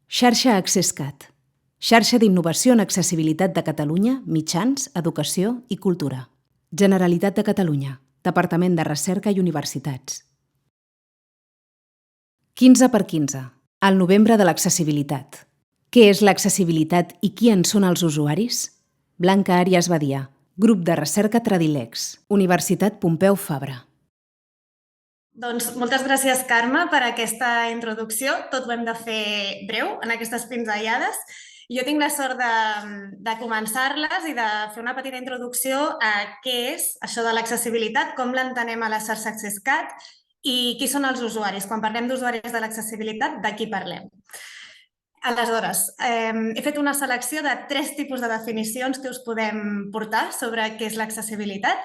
Xarxa AccessCat. Xarxa d'innovació en accessibilitat de Catalunya, mitjans, educació i cultura. Generalitat de Catalunya. Departament de Recerca i Universitats. 15x15. El novembre de l'accessibilitat. Què és l'accessibilitat i qui en són els usuaris? Blanca Àrias Badia, Grup de Recerca Tradilex, Universitat Pompeu Fabra. Doncs moltes gràcies, Carme, per aquesta introducció. Tot ho hem de fer breu en aquestes pinzellades. Jo tinc la sort de començar-les i de fer una petita introducció a què és això de l'accessibilitat, com l'entenem a la xarxa AccessCat i qui són els usuaris. Quan parlem d'usuaris de l'accessibilitat, de qui parlem? Aleshores, he fet una selecció de 3 tipus de definicions que us podem portar sobre què és l'accessibilitat.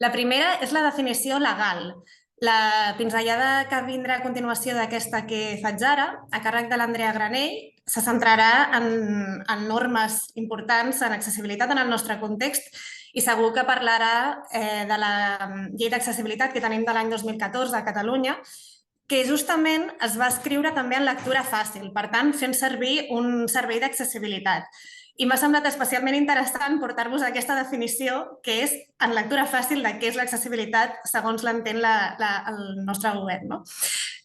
La primera és la definició legal. La pinzellada que vindrà a continuació d'aquesta que faig ara, a càrrec de l'Andrea Granell, se centrarà en normes importants en accessibilitat en el nostre context i segur que parlarà de la llei d'accessibilitat que tenim de l'any 2014 a Catalunya, que justament es va escriure també en lectura fàcil, per tant, fent servir un servei d'accessibilitat. I m'ha semblat especialment interessant portar-vos aquesta definició, que és en lectura fàcil de què és l'accessibilitat segons l'entén el nostre govern. No?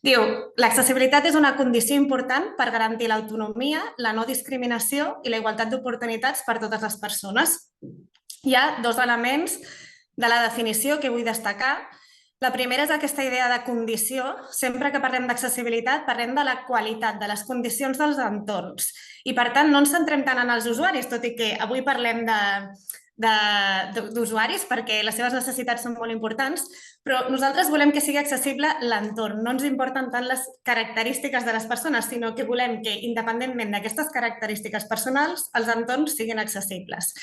Diu, l'accessibilitat és una condició important per garantir l'autonomia, la no discriminació i la igualtat d'oportunitats per a totes les persones. Hi ha 2 elements de la definició que vull destacar. La primera és aquesta idea de condició. Sempre que parlem d'accessibilitat, parlem de la qualitat, de les condicions dels entorns. I, per tant, no ens centrem tant en els usuaris, tot i que avui parlem d'usuaris perquè les seves necessitats són molt importants, però nosaltres volem que sigui accessible l'entorn. No ens importen tant les característiques de les persones, sinó que volem que, independentment d'aquestes característiques personals, els entorns siguin accessibles.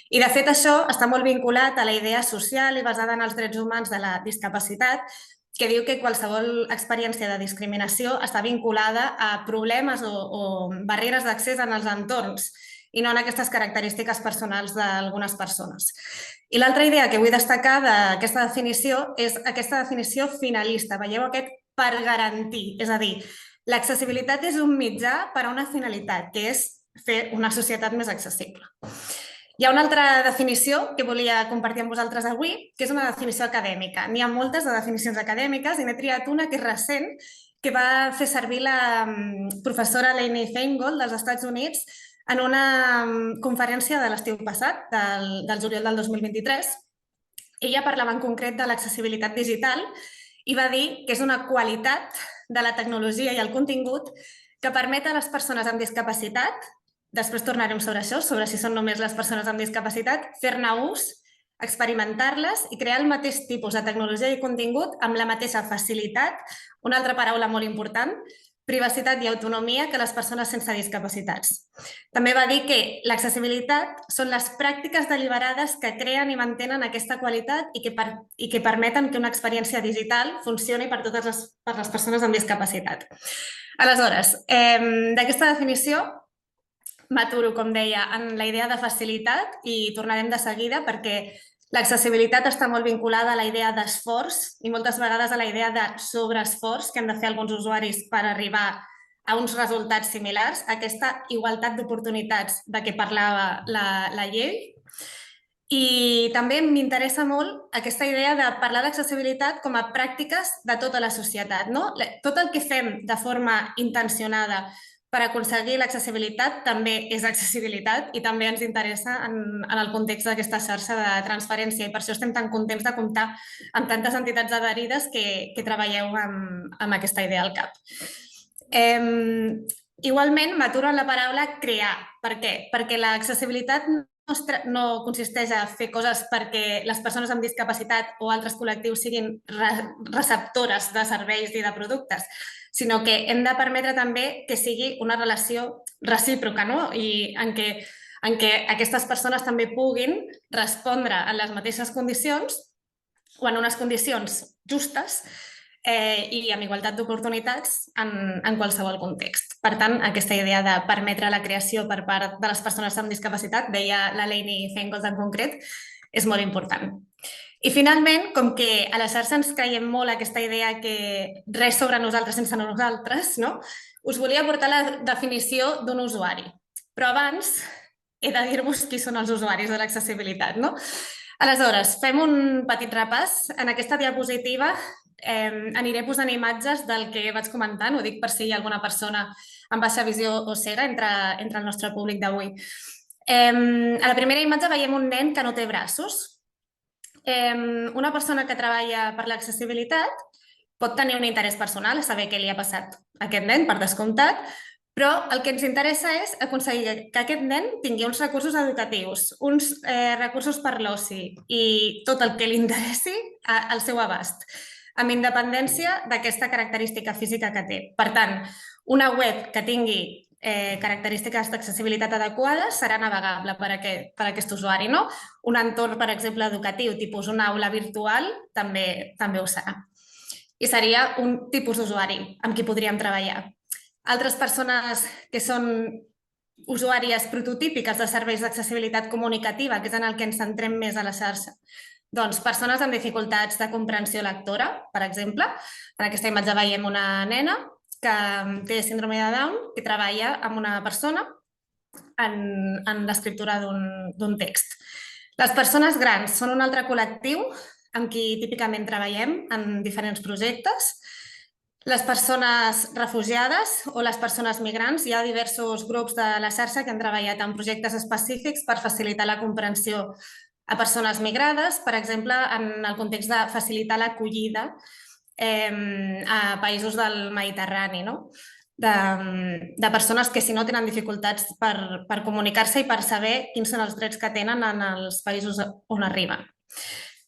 I, de fet, això està molt vinculat a la idea social i basada en els drets humans de la discapacitat, que diu que qualsevol experiència de discriminació està vinculada a problemes o barreres d'accés en els entorns i no en aquestes característiques personals d'algunes persones. I l'altra idea que vull destacar d'aquesta definició és aquesta definició finalista. Veieu aquest per garantir, és a dir, l'accessibilitat és un mitjà per a una finalitat, que és fer una societat més accessible. Hi ha una altra definició que volia compartir amb vosaltres avui, que és una definició acadèmica. N'hi ha moltes de definicions acadèmiques i n'he triat una que és recent, que va fer servir la professora Lainey Feingold dels Estats Units en una conferència de l'estiu passat, del juliol del 2023. Ella parlava en concret de l'accessibilitat digital i va dir que és una qualitat de la tecnologia i el contingut que permet a les persones amb discapacitat, després tornarem sobre això, sobre si són només les persones amb discapacitat, fer-ne ús, experimentar-les i crear el mateix tipus de tecnologia i contingut amb la mateixa facilitat, una altra paraula molt important, privacitat i autonomia que les persones sense discapacitats. També va dir que l'accessibilitat són les pràctiques deliberades que creen i mantenen aquesta qualitat i que permeten que una experiència digital funcioni per totes les persones amb discapacitat. Aleshores, d'aquesta definició m'aturo, com deia, en la idea de facilitat i tornarem de seguida perquè l'accessibilitat està molt vinculada a la idea d'esforç i moltes vegades a la idea de sobreesforç que han de fer alguns usuaris per arribar a uns resultats similars, aquesta igualtat d'oportunitats de què parlava la llei. I també m'interessa molt aquesta idea de parlar d'accessibilitat com a pràctiques de tota la societat. No? Tot el que fem de forma intencionada per aconseguir l'accessibilitat també és accessibilitat i també ens interessa en el context d'aquesta xarxa de transferència i per això estem tan contents de comptar amb tantes entitats adherides que treballeu amb aquesta idea al cap. Igualment, m'aturo en la paraula crear. Per què? Perquè l'accessibilitat no consisteix a fer coses perquè les persones amb discapacitat o altres col·lectius siguin receptores de serveis i de productes, sinó que hem de permetre també que sigui una relació recíproca, no? I en què aquestes persones també puguin respondre en les mateixes condicions o en unes condicions justes i amb igualtat d'oportunitats en qualsevol context. Per tant, aquesta idea de permetre la creació per part de les persones amb discapacitat, deia la Lainey Feingold en concret, és molt important. I finalment, com que a la xarxa ens creiem molt aquesta idea que res sobre nosaltres sense nosaltres, no? us volia portar la definició d'un usuari. Però abans he de dir-vos qui són els usuaris de l'accessibilitat, no? Aleshores, fem un petit repàs. En aquesta diapositiva aniré posant imatges del que vaig comentant, ho dic per si hi ha alguna persona amb baixa visió o cega entre el nostre públic d'avui. A la primera imatge veiem un nen que no té braços. Una persona que treballa per l'accessibilitat pot tenir un interès personal a saber què li ha passat a aquest nen, per descomptat, però el que ens interessa és aconseguir que aquest nen tingui uns recursos educatius, uns recursos per l'oci i tot el que li interessi al seu abast, amb independència d'aquesta característica física que té. Per tant, una web que tingui característiques d'accessibilitat adequades serà navegable per aquest usuari, no? Un entorn, per exemple, educatiu, tipus una aula virtual, també ho serà. I seria un tipus d'usuari amb qui podríem treballar. Altres persones que són usuàries prototípiques de serveis d'accessibilitat comunicativa, que és en el que ens centrem més a la xarxa. Doncs persones amb dificultats de comprensió lectora, per exemple. En aquesta imatge veiem una nena que té síndrome de Down i treballa amb una persona en l'escriptura d'un text. Les persones grans són un altre col·lectiu amb qui típicament treballem en diferents projectes. Les persones refugiades o les persones migrants, hi ha diversos grups de la xarxa que han treballat en projectes específics per facilitar la comprensió a persones migrades, per exemple, en el context de facilitar l'acollida a països del Mediterrani, no? De persones que, si no, tenen dificultats per comunicar-se i per saber quins són els drets que tenen en els països on arriben.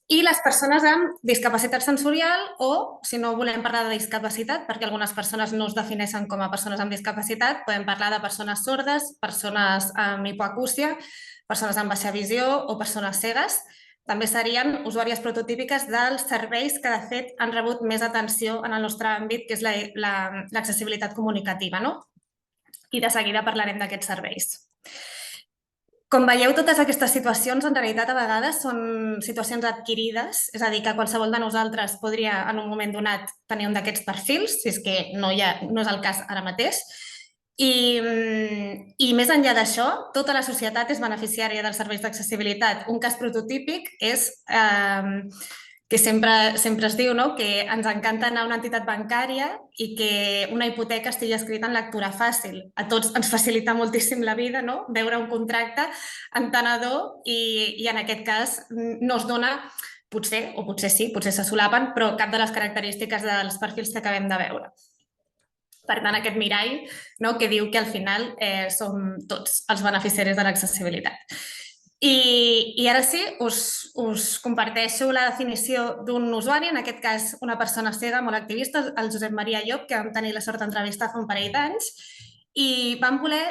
I les persones amb discapacitat sensorial o, si no volem parlar de discapacitat, perquè algunes persones no es defineixen com a persones amb discapacitat, podem parlar de persones sordes, persones amb hipoacúsia, persones amb baixa visió o persones cegues. També serien usuàries prototípiques dels serveis que, de fet, han rebut més atenció en el nostre àmbit, que és l'accessibilitat comunicativa, no? I de seguida parlarem d'aquests serveis. Com veieu, totes aquestes situacions, en realitat, a vegades són situacions adquirides, és a dir, que qualsevol de nosaltres podria, en un moment donat, tenir un d'aquests perfils, si és que no és el cas ara mateix. I més enllà d'això, tota la societat és beneficiària dels serveis d'accessibilitat. Un cas prototípic és que sempre es diu, no?, que ens encanta anar a una entitat bancària i que una hipoteca estigui escrita en lectura fàcil. A tots ens facilita moltíssim la vida, no?, veure un contracte entenedor i en aquest cas no es dona, potser, o potser sí, potser se solapen, però cap de les característiques dels perfils que acabem de veure. Per tant, aquest mirall, no?, que diu que al final som tots els beneficiaris de l'accessibilitat. I ara sí, us comparteixo la definició d'un usuari, en aquest cas una persona cega molt activista, el Josep Maria Llop, que vam tenir la sort d'entrevistar fa un parell d'anys, i vam voler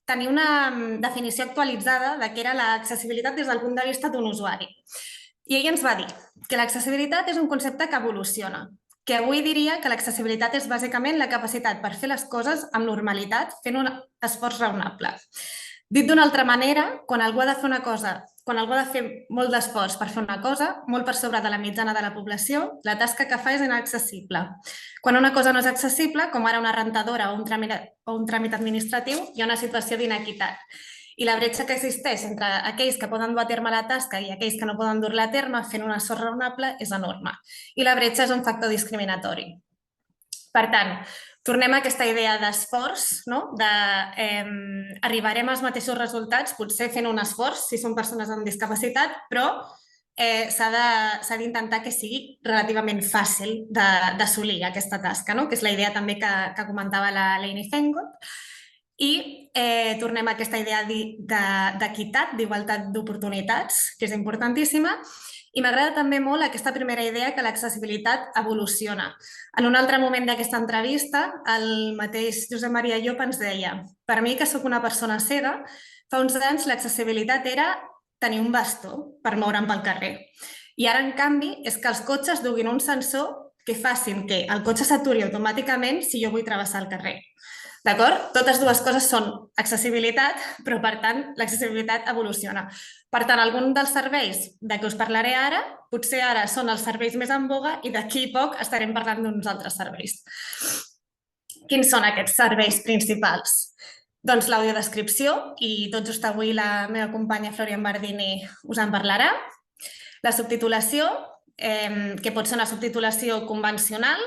tenir una definició actualitzada de què era l'accessibilitat des del punt de vista d'un usuari. I ell ens va dir que l'accessibilitat és un concepte que evoluciona, que avui diria que l'accessibilitat és bàsicament la capacitat per fer les coses amb normalitat, fent un esforç raonable. Dit d'una altra manera, quan algú ha de fer una cosa, quan algú ha de fer molt d'esforç per fer una cosa, molt per sobre de la mitjana de la població, la tasca que fa és inaccessible. Quan una cosa no és accessible, com ara una rentadora o un tràmit administratiu, hi ha una situació d'inequitat. I la bretxa que existeix entre aquells que poden dur a terme la tasca i aquells que no poden dur-la a terme fent un esforç raonable és enorme. I la bretxa és un factor discriminatori. Per tant, tornem a aquesta idea d'esforç, no?, arribarem als mateixos resultats, potser fent un esforç, si són persones amb discapacitat, però s'ha d'intentar que sigui relativament fàcil d'assolir aquesta tasca, no?, que és la idea també que comentava la Lainey Fengot. I tornem a aquesta idea d'equitat, d'igualtat d'oportunitats, que és importantíssima, i m'agrada també molt aquesta primera idea que l'accessibilitat evoluciona. En un altre moment d'aquesta entrevista, el mateix Josep Maria Llop ens deia: per mi, que sóc una persona cega, fa uns anys l'accessibilitat era tenir un bastó per moure'm pel carrer. I ara, en canvi, és que els cotxes duguin un sensor que facin que el cotxe s'aturi automàticament si jo vull travessar el carrer. D'acord? Totes dues coses són accessibilitat, però, per tant, l'accessibilitat evoluciona. Per tant, algun dels serveis de què us parlaré ara, potser ara són els serveis més en boga i d'aquí a poc estarem parlant d'uns altres serveis. Quins són aquests serveis principals? Doncs l'audiodescripció, i tot just avui la meva companya Florian Bardini us en parlarà. La subtitulació, que pot ser una subtitulació convencional,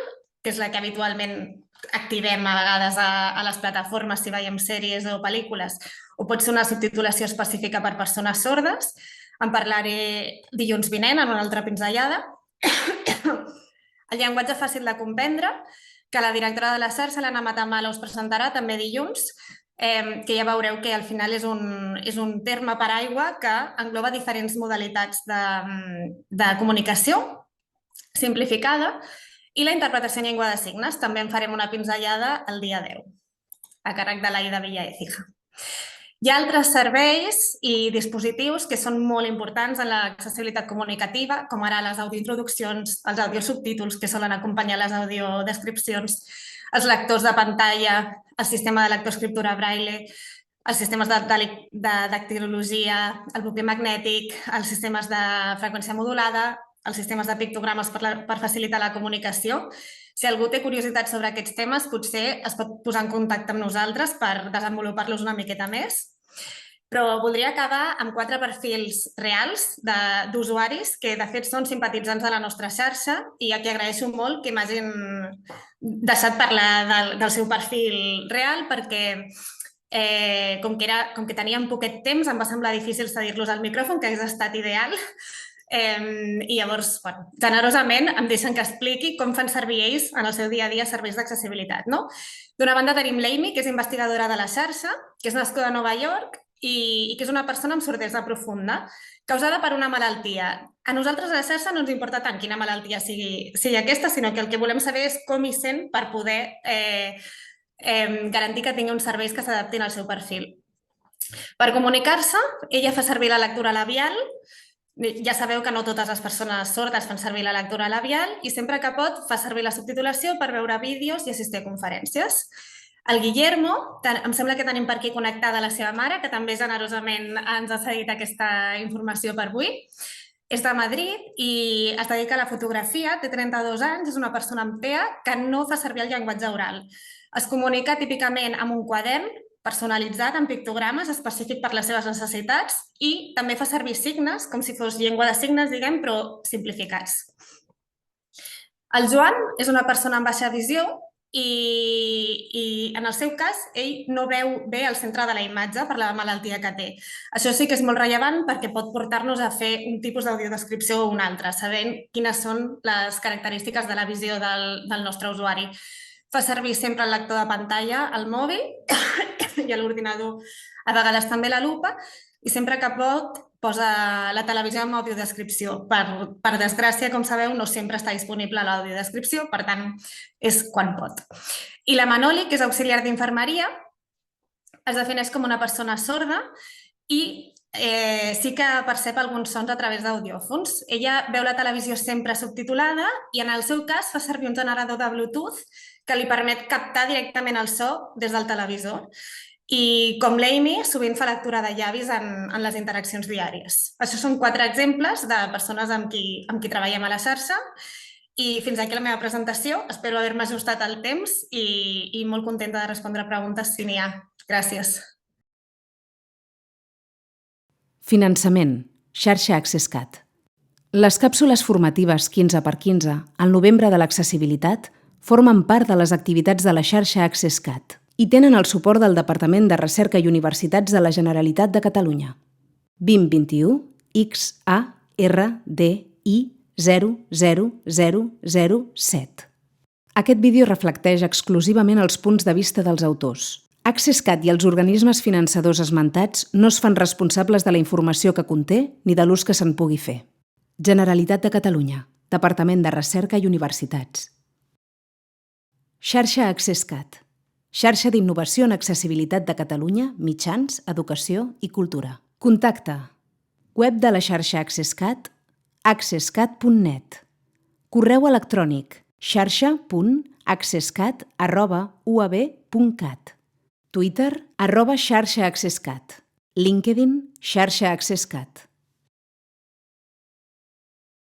que és la que habitualment activem a vegades a les plataformes si veiem sèries o pel·lícules, o pot ser una subtitulació específica per persones sordes. En parlaré dilluns vinent en una altra pinzellada. El llenguatge fàcil de comprendre, que la directora de la xarxa, l'Anna Matamala, us presentarà també dilluns, que ja veureu que al final és un terme paraigua que engloba diferents modalitats de comunicació simplificada, i la interpretació en llengua de signes. També en farem una pinzellada el dia 10, a càrrec de l'Aida Villa Écija. Hi ha altres serveis i dispositius que són molt importants en l'accessibilitat comunicativa, com ara les audiointroduccions, els audiosubtítols que solen acompanyar les audiodescripcions, els lectors de pantalla, el sistema de lectoescriptura braille, els sistemes de dactilologia, el bucle magnètic, els sistemes de freqüència modulada, els sistemes de pictogrames per facilitar la comunicació. Si algú té curiositat sobre aquests temes, potser es pot posar en contacte amb nosaltres per desenvolupar-los una miqueta més. Però voldria acabar amb 4 perfils reals d'usuaris que, de fet, són simpatitzants de la nostra xarxa i a qui agraeixo molt que m'hagin deixat parlar del seu perfil real, perquè com que teníem poquet temps, em va semblar difícil cedir-los al micròfon, que hagués estat ideal. I llavors, generosament, em deixen que expliqui com fan servir ells en el seu dia a dia serveis d'accessibilitat. D'una banda tenim l'Amy, que és investigadora de la xarxa, que és nascuda a Nova York i que és una persona amb sordesa profunda, causada per una malaltia. A nosaltres a la xarxa no ens importa tant quina malaltia sigui aquesta, sinó que el que volem saber és com hi sent per poder garantir que tingui uns serveis que s'adaptin al seu perfil. Per comunicar-se, ella fa servir la lectura labial. Ja sabeu que no totes les persones sordes fan servir la lectura labial i sempre que pot fa servir la subtitulació per veure vídeos i assistir a conferències. El Guillermo, em sembla que tenim per aquí connectada la seva mare, que també generosament ens ha cedit aquesta informació per avui. És de Madrid i es dedica a la fotografia, té 32 anys, és una persona amb TEA que no fa servir el llenguatge oral. Es comunica típicament amb un quadern personalitzat amb pictogrames específic per les seves necessitats i també fa servir signes, com si fos llengua de signes, diguem, però simplificats. El Joan és una persona amb baixa visió i en el seu cas ell no veu bé el centre de la imatge per la malaltia que té. Això sí que és molt rellevant perquè pot portar-nos a fer un tipus d'audiodescripció o un altre, sabent quines són les característiques de la visió del nostre usuari. Fa servir sempre el lector de pantalla, el mòbil i l'ordinador, a vegades també la lupa, i sempre que pot posa la televisió amb audiodescripció. Per desgràcia, com sabeu, no sempre està disponible l'audiodescripció, per tant, és quan pot. I la Manoli, que és auxiliar d'infermeria, es defineix com una persona sorda i sí que percep alguns sons a través d'audiòfons. Ella veu la televisió sempre subtitulada i, en el seu cas, fa servir un generador de Bluetooth que li permet captar directament el so des del televisor. I, com l'Amy, sovint fa lectura de llavis en les interaccions diàries. Això són 4 exemples de persones amb qui treballem a la xarxa. I fins aquí la meva presentació. Espero haver-me ajustat al temps i molt contenta de respondre preguntes si n'hi ha. Gràcies. Finançament. Xarxa AccessCat. Les càpsules formatives 15x15 al novembre de l'accessibilitat formen part de les activitats de la xarxa AccessCat i tenen el suport del Departament de Recerca i Universitats de la Generalitat de Catalunya. 2021 XARDI 00007. Aquest vídeo reflecteix exclusivament els punts de vista dels autors. AccessCat i els organismes finançadors esmentats no es fan responsables de la informació que conté ni de l'ús que se'n pugui fer. Generalitat de Catalunya, Departament de Recerca i Universitats. Xarxa AccessCat. Xarxa d'innovació en accessibilitat de Catalunya, mitjans, educació i cultura. Contacte. Web de la xarxa AccessCat, accesscat.net. Correu electrònic, xarxa.accesscat@uab.cat. Twitter, @xarxaaccesscat. LinkedIn, xarxa AccessCat.